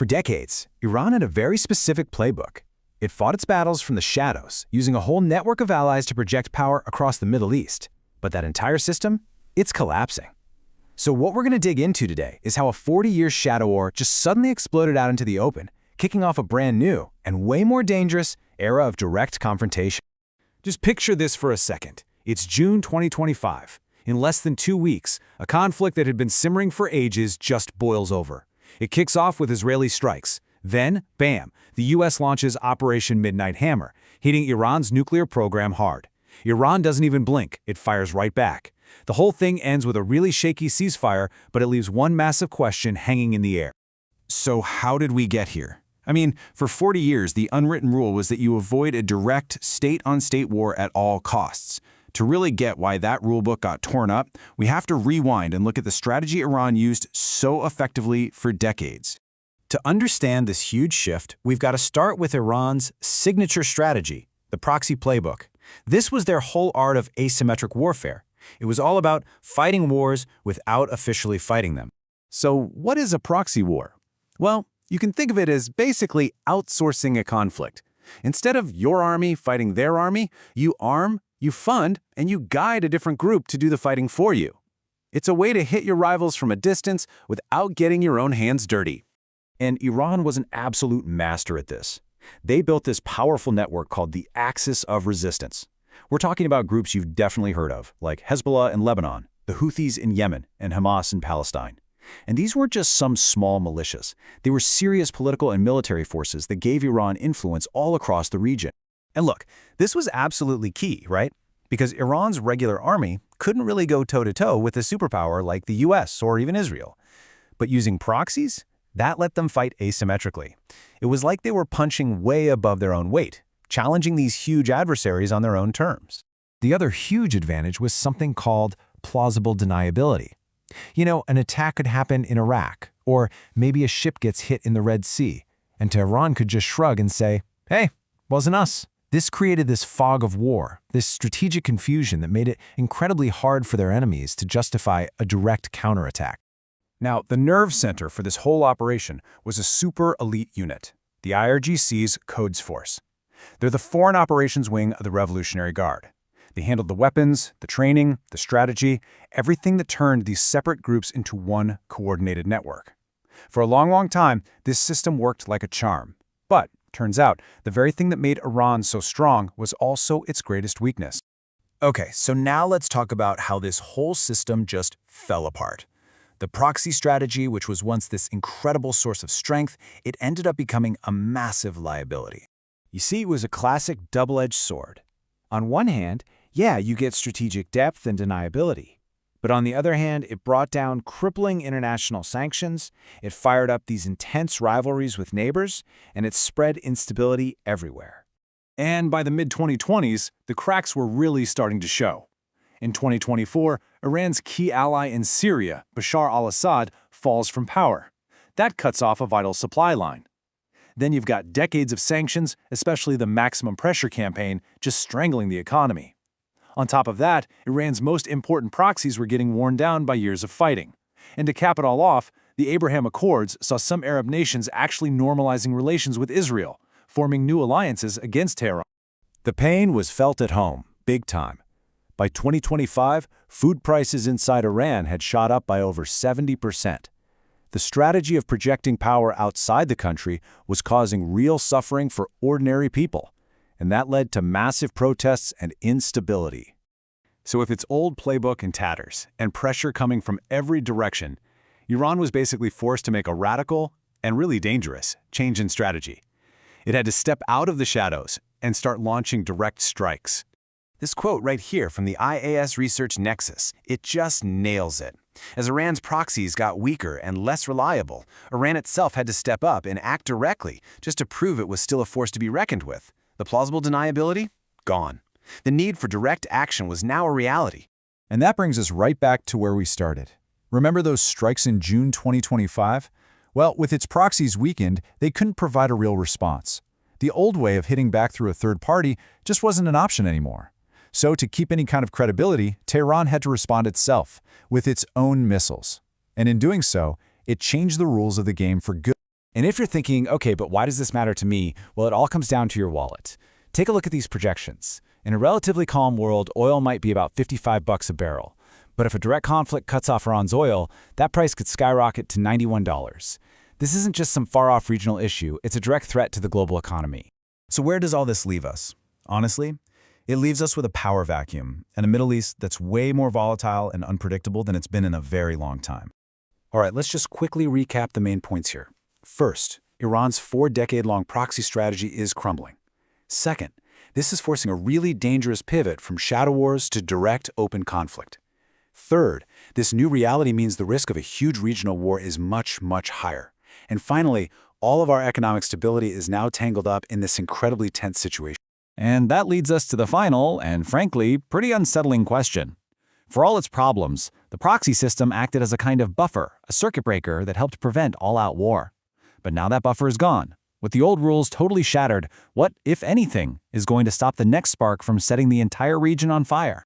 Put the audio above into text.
For decades, Iran had a very specific playbook. It fought its battles from the shadows, using a whole network of allies to project power across the Middle East. But that entire system, it's collapsing. So what we're going to dig into today is how a 40-year shadow war just suddenly exploded out into the open, kicking off a brand new and way more dangerous era of direct confrontation. Just picture this for a second. It's June 2025. In less than 2 weeks, a conflict that had been simmering for ages just boils over. It kicks off with Israeli strikes. Then, bam, the US launches Operation Midnight Hammer, hitting Iran's nuclear program hard. Iran doesn't even blink, it fires right back. The whole thing ends with a really shaky ceasefire, but it leaves one massive question hanging in the air. So how did we get here? I mean, for 40 years, the unwritten rule was that you avoid a direct state-on-state war at all costs. To really get why that rulebook got torn up, we have to rewind and look at the strategy Iran used so effectively for decades. To understand this huge shift, we've got to start with Iran's signature strategy, the proxy playbook. This was their whole art of asymmetric warfare. It was all about fighting wars without officially fighting them. So what is a proxy war? Well, you can think of it as basically outsourcing a conflict. Instead of your army fighting their army, you arm, you fund, and you guide a different group to do the fighting for you. It's a way to hit your rivals from a distance without getting your own hands dirty. And Iran was an absolute master at this. They built this powerful network called the Axis of Resistance. We're talking about groups you've definitely heard of, like Hezbollah in Lebanon, the Houthis in Yemen, and Hamas in Palestine. And these weren't just some small militias. They were serious political and military forces that gave Iran influence all across the region. And look, this was absolutely key, right? Because Iran's regular army couldn't really go toe-to-toe with a superpower like the US or even Israel. But using proxies, that let them fight asymmetrically. It was like they were punching way above their own weight, challenging these huge adversaries on their own terms. The other huge advantage was something called plausible deniability. You know, an attack could happen in Iraq, or maybe a ship gets hit in the Red Sea, and Tehran could just shrug and say, "Hey, wasn't us." This created this fog of war, this strategic confusion that made it incredibly hard for their enemies to justify a direct counterattack. Now, the nerve center for this whole operation was a super elite unit, the IRGC's Quds Force. They're the foreign operations wing of the Revolutionary Guard. They handled the weapons, the training, the strategy, everything that turned these separate groups into one coordinated network. For a long time, this system worked like a charm. But, turns out, the very thing that made Iran so strong was also its greatest weakness. Okay, so now let's talk about how this whole system just fell apart. The proxy strategy, which was once this incredible source of strength, it ended up becoming a massive liability. You see, it was a classic double-edged sword. On one hand, yeah, you get strategic depth and deniability. But on the other hand, it brought down crippling international sanctions, it fired up these intense rivalries with neighbors, and it spread instability everywhere. And by the mid-2020s, the cracks were really starting to show. In 2024, Iran's key ally in Syria, Bashar al-Assad, falls from power. That cuts off a vital supply line. Then you've got decades of sanctions, especially the maximum pressure campaign, just strangling the economy. On top of that, Iran's most important proxies were getting worn down by years of fighting. And to cap it all off, the Abraham Accords saw some Arab nations actually normalizing relations with Israel, forming new alliances against Tehran. The pain was felt at home, big time. By 2025, food prices inside Iran had shot up by over 70%. The strategy of projecting power outside the country was causing real suffering for ordinary people, and that led to massive protests and instability. So with its old playbook in tatters and pressure coming from every direction, Iran was basically forced to make a radical and really dangerous change in strategy. It had to step out of the shadows and start launching direct strikes. This quote right here from the IAS Research Nexus, it just nails it. As Iran's proxies got weaker and less reliable, Iran itself had to step up and act directly just to prove it was still a force to be reckoned with. The plausible deniability? Gone. The need for direct action was now a reality. And that brings us right back to where we started. Remember those strikes in June 2025? Well, with its proxies weakened, they couldn't provide a real response. The old way of hitting back through a third party just wasn't an option anymore. So to keep any kind of credibility, Tehran had to respond itself, with its own missiles. And in doing so, it changed the rules of the game for good. And if you're thinking, okay, but why does this matter to me? Well, it all comes down to your wallet. Take a look at these projections. In a relatively calm world, oil might be about $55 a barrel. But if a direct conflict cuts off Iran's oil, that price could skyrocket to $91. This isn't just some far-off regional issue, it's a direct threat to the global economy. So where does all this leave us? Honestly, it leaves us with a power vacuum and a Middle East that's way more volatile and unpredictable than it's been in a very long time. All right, let's just quickly recap the main points here. First, Iran's 4-decade-long proxy strategy is crumbling. Second, this is forcing a really dangerous pivot from shadow wars to direct, open conflict. Third, this new reality means the risk of a huge regional war is much, much higher. And finally, all of our economic stability is now tangled up in this incredibly tense situation. And that leads us to the final, and frankly, pretty unsettling question. For all its problems, the proxy system acted as a kind of buffer, a circuit breaker that helped prevent all-out war. But now that buffer is gone. With the old rules totally shattered, what, if anything, is going to stop the next spark from setting the entire region on fire?